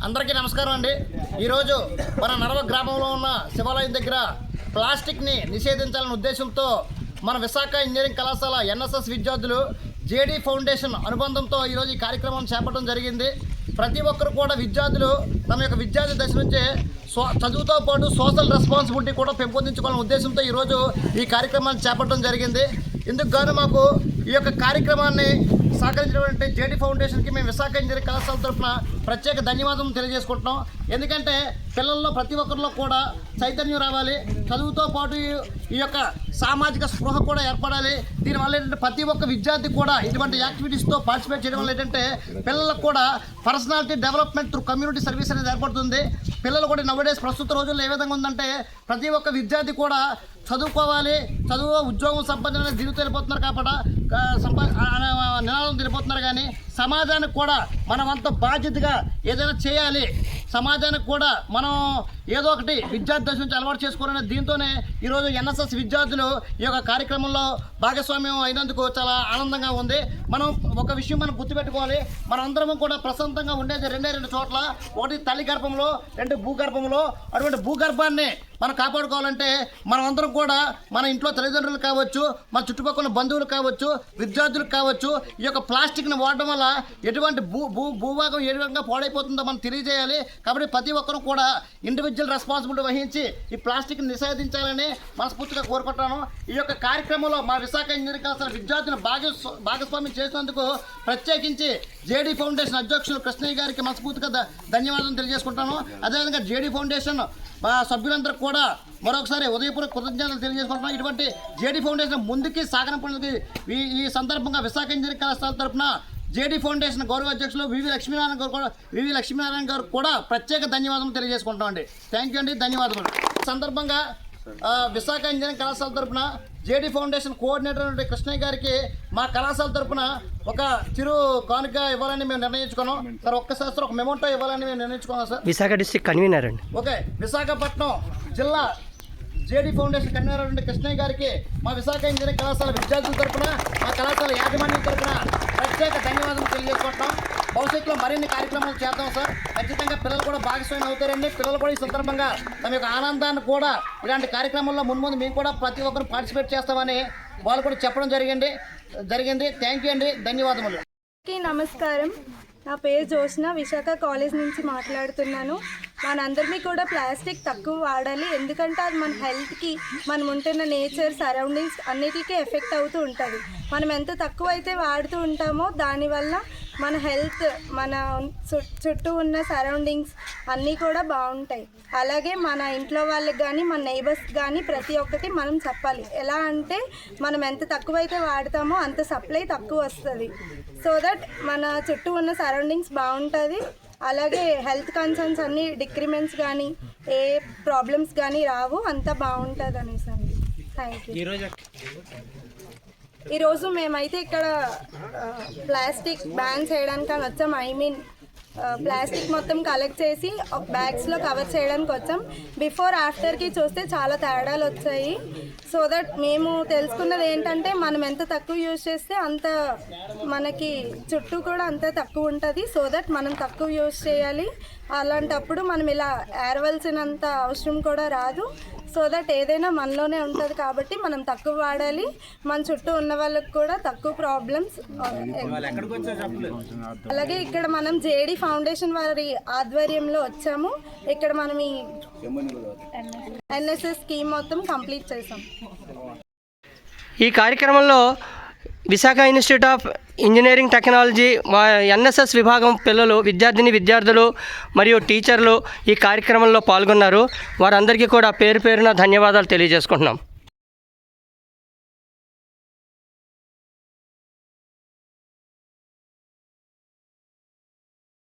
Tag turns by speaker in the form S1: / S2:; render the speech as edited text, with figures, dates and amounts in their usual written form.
S1: అందరికీ నమస్కారం అండి. ఈరోజు మన నరవ గ్రామంలో ఉన్న శివాలయం దగ్గర ప్లాస్టిక్ని నిషేధించాలనే ఉద్దేశంతో మన విశాఖ ఇంజనీరింగ్ కళాశాల ఎన్ఎస్ఎస్ విద్యార్థులు జేడీ ఫౌండేషన్ అనుబంధంతో ఈరోజు ఈ కార్యక్రమం చేపట్టడం జరిగింది. ప్రతి ఒక్కరు కూడా విద్యార్థులు తమ యొక్క విద్యార్థి దశ నుంచే చదువుతో పాటు సోషల్ రెస్పాన్సిబిలిటీ కూడా పెంపొందించుకోవాలనే ఉద్దేశంతో ఈరోజు ఈ కార్యక్రమాన్ని చేపట్టడం జరిగింది. ఇందుకు గాను మాకు ఈ యొక్క కార్యక్రమాన్ని సహకరించినటువంటి జేడీ ఫౌండేషన్కి మేము విశాఖ ఇంజనీరింగ్ కళాశాల తరఫున ప్రత్యేక ధన్యవాదం తెలియజేసుకుంటున్నాం. ఎందుకంటే పిల్లల్లో ప్రతి ఒక్కరిలో కూడా చైతన్యం రావాలి, చదువుతో పాటు ఈ యొక్క సామాజిక స్పృహ కూడా ఏర్పడాలి. దీనివల్ల ఏంటంటే ప్రతి ఒక్క విద్యార్థి కూడా ఇటువంటి యాక్టివిటీస్తో పార్టిసిపేట్ చేయడం వల్ల ఏంటంటే పిల్లలకు కూడా personality development through community service అనేది ఏర్పడుతుంది. పిల్లలు కూడా నవ్వేడేస్ ప్రస్తుత రోజుల్లో ఏ విధంగా ఉందంటే ప్రతి ఒక్క విద్యార్థి కూడా చదువుకోవాలి, చదువు ఉద్యోగం సంపాదన దిగుతూ వెళ్ళిపోతున్నారు కాబట్టి నినాదం తెలిపోతున్నారు. కానీ సమాజానికి కూడా మనం అంత బాధ్యతగా ఏదైనా చేయాలి, సమాజానికి కూడా మనం ఏదో ఒకటి విద్యార్థి దశ నుంచి అలవాటు చేసుకోవాలనే దీంతోనే ఈరోజు ఎన్ఎస్ఎస్ విద్యార్థులు ఈ యొక్క కార్యక్రమంలో భాగస్వామ్యం అయినందుకు చాలా ఆనందంగా ఉంది. మనం ఒక విషయం మనం గుర్తుపెట్టుకోవాలి, మనం అందరము కూడా ప్రశాంతంగా ఉండేది రెండు చోట్ల, ఒకటి తల్లి గర్భంలో, రెండు భూగర్భంలో. అటువంటి భూగర్భాన్ని మనం కాపాడుకోవాలంటే మనం అందరం కూడా మన ఇంట్లో తల్లిదండ్రులు కావచ్చు, మన చుట్టుపక్కల బంధువులు కావచ్చు, విద్యార్థులకు కావచ్చు, ఈ యొక్క ప్లాస్టిక్ని వాడడం వల్ల ఎటువంటి భూభాగం ఏ విధంగా పాడైపోతుందో మనం తెలియజేయాలి. కాబట్టి ప్రతి ఒక్కరూ కూడా ఇండివిజువల్ రెస్పాన్సిబిలిటీ వహించి ఈ ప్లాస్టిక్ని నిషేధించాలని మనస్ఫూర్తిగా కోరుకుంటాను. ఈ యొక్క కార్యక్రమంలో మా విశాఖ ఇంజనీరింగ్ కళాశాల విద్యార్థులను భాగస్వామ్యం చేసినందుకు ప్రత్యేకించి జేడీ ఫౌండేషన్ అధ్యక్షులు కృష్ణయ్య గారికి మనస్ఫూర్తిగా ధన్యవాదాలు తెలియజేసుకుంటాను. అదేవిధంగా జేడీ ఫౌండేషన్ మా సభ్యులందరూ కూడా మరొకసారి ఉదయపూర్వక కృతజ్ఞతలు తెలియజేసుకుంటున్నాం. ఇటువంటి జేడీ ఫౌండేషన్ ముందుకి సాగనంపడానికి ఈ సందర్భంగా విశాఖ ఇంజనీరింగ్ కళాశాల తరఫున జేడీ ఫౌండేషన్ గౌరవ అధ్యక్షులు వివి లక్ష్మీనారాయణ గారు కూడా ప్రత్యేక ధన్యవాదాలు తెలియజేసుకుంటాం అండి. థ్యాంక్ యూ అండి, ధన్యవాదాలు. సందర్భంగా విశాఖ ఇంజనీరింగ్ కళాశాల తరఫున జేడీ ఫౌండేషన్ కోఆర్డినేటర్ కృష్ణయ్య గారికి మా కళాశాల తరఫున ఒక చిరు కానుక ఇవ్వాలని మేము నిర్ణయించుకున్నాం సార్. ఒక్కసారి ఒక మెమోంటో ఇవ్వాలని మేము నిర్ణయించుకున్నాం సార్.
S2: విశాఖ డిస్ట్రిక్ట్ కన్వీనర్ అండి.
S1: ఓకే, విశాఖపట్నం జిల్లా జేడీ ఫౌండేషన్ కన్వీనర్ కృష్ణయ్య గారికి మా విశాఖ ఇంజనీరింగ్ కళాశాల విద్యార్థుల తరఫున, మా కళాశాల యాజమాన్యం తరఫున ప్రత్యేక ధన్యవాదాలు తెలియజేసుకుంటున్నాం. భవిష్యత్తులో మరిన్ని కార్యక్రమాలు చేద్దాం సార్. ఖచ్చితంగా పిల్లలు కూడా భాగస్వామ్యం అవుతారండి. పిల్లలు కూడా ఈ సందర్భంగా తమ యొక్క ఆనందాన్ని కూడా ఇలాంటి కార్యక్రమంలో ముందు మేము కూడా ప్రతి ఒక్కరు పార్టిసిపేట్ చేస్తామని వాళ్ళు కూడా చెప్పడం జరిగింది. థ్యాంక్ యూ అండి, ధన్యవాదములు.
S3: నమస్కారం, నా పేరు జోష్న, విశాఖ కాలేజ్ నుంచి మాట్లాడుతున్నాను. మనందరినీ కూడా ప్లాస్టిక్ తక్కువ వాడాలి, ఎందుకంటే అది మన హెల్త్కి, మనం ఉంటున్న నేచర్, సరౌండింగ్స్ అన్నిటికీ ఎఫెక్ట్ అవుతూ ఉంటుంది. మనం ఎంత తక్కువ అయితే వాడుతూ ఉంటామో దానివల్ల మన హెల్త్, మన చుట్టూ ఉన్న సరౌండింగ్స్ అన్నీ కూడా బాగుంటాయి. అలాగే మన ఇంట్లో వాళ్ళకి కానీ, మన నైబర్స్ కానీ ప్రతి ఒక్కటి మనం చెప్పాలి. ఎలా అంటే మనం ఎంత తక్కువైతే వాడతామో అంత సప్లై తక్కువ వస్తుంది. సో దట్ మన చుట్టూ ఉన్న సరౌండింగ్స్ బాగుంటుంది. అలాగే హెల్త్ కన్సర్న్స్ అన్నీ డిక్రిమెంట్స్ కానీ ఏ ప్రాబ్లమ్స్ కానీ రావు, అంతా బాగుంటుంది అనేసి అండి. Thank you. ఈరోజు మేమైతే ఇక్కడ ప్లాస్టిక్ బ్యాన్ చేయడానికి వచ్చాం. ప్లాస్టిక్ మొత్తం కలెక్ట్ చేసి బ్యాగ్స్లో కవర్ చేయడానికి వచ్చాం. బిఫోర్ ఆఫ్టర్కి చూస్తే చాలా తేడాలు వచ్చాయి. సో దట్ మేము తెలుసుకున్నది ఏంటంటే మనం ఎంత తక్కువ యూజ్ చేస్తే అంత మనకి చుట్టూ కూడా అంత తక్కువ ఉంటుంది. సో దట్ మనం తక్కువ యూజ్ చేయాలి. అలాంటప్పుడు మనం ఇలా ఏరవలసినంత అవసరం కూడా రాదు. సో దట్ ఏదైనా మనలోనే ఉంటుంది కాబట్టి మనం తక్కువ వాడాలి. మన చుట్టూ ఉన్న వాళ్ళకి కూడా తక్కువ ప్రాబ్లమ్స్. అలాగే ఇక్కడ మనం జేడీ ఫౌండేషన్ వారి ఆధ్వర్యంలో వచ్చాము. ఇక్కడ మనం ఈ ఎన్ఎస్ఎస్ స్కీమ్ మొత్తం కంప్లీట్ చేసాం.
S2: ఈ కార్యక్రమంలో Visakha institute of engineering technology NSS విభాగం పిల్లలు, విద్యార్థులు మరియు టీచర్లు ఈ కార్యక్రమంలో పాల్గొన్నారు. వారందరికీ కూడా పేరు పేరున ధన్యవాదాలు తెలియజేసుకుంటున్నాం.